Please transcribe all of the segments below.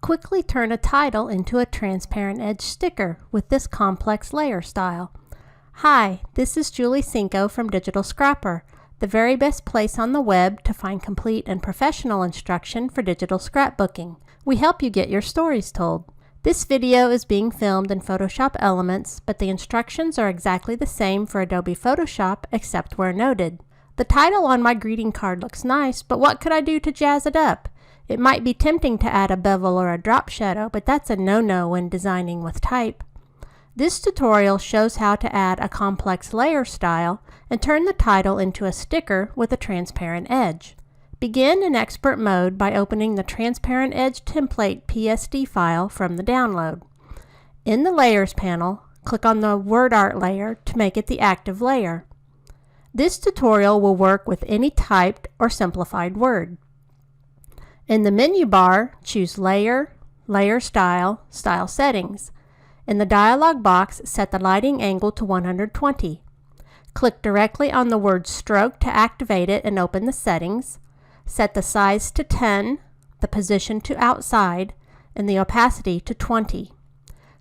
Quickly turn a title into a transparent edge sticker with this complex layer style. Hi, this is Julie Cinco from Digital Scrapper, the very best place on the web to find complete and professional instruction for digital scrapbooking. We help you get your stories told. This video is being filmed in Photoshop Elements, but the instructions are exactly the same for Adobe Photoshop except where noted. The title on my greeting card looks nice, but what could I do to jazz it up? It might be tempting to add a bevel or a drop shadow, but that's a no-no when designing with type. This tutorial shows how to add a complex layer style and turn the title into a sticker with a transparent edge. Begin in expert mode by opening the Transparent Edge Template PSD file from the download. In the Layers panel, click on the Word Art layer to make it the active layer. This tutorial will work with any typed or simplified word. In the menu bar, choose Layer, Layer Style, Style Settings. In the dialog box, set the lighting angle to 120. Click directly on the word Stroke to activate it and open the settings. Set the size to 10, the position to outside, and the opacity to 20.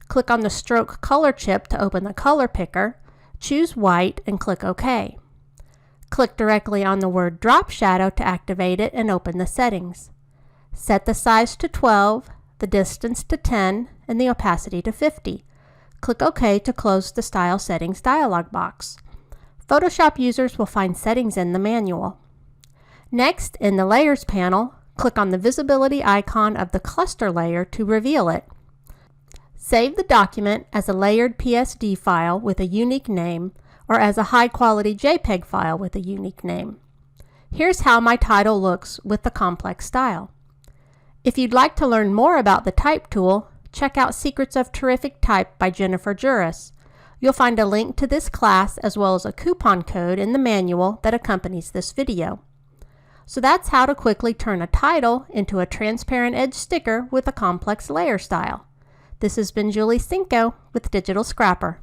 Click on the stroke color chip to open the color picker. Choose white and click OK. Click directly on the word Drop Shadow to activate it and open the settings. Set the size to 12, the distance to 10, and the opacity to 50. Click OK to close the Style Settings dialog box. Photoshop users will find settings in the manual. Next, in the Layers panel, click on the visibility icon of the cluster layer to reveal it. Save the document as a layered PSD file with a unique name or as a high-quality JPEG file with a unique name. Here's how my title looks with the complex style. If you'd like to learn more about the Type tool, check out Secrets of Terrific Type by Jennifer Juris. You'll find a link to this class as well as a coupon code in the manual that accompanies this video. So that's how to quickly turn a title into a transparent edge sticker with a complex layer style. This has been Julie Cinco with Digital Scrapper.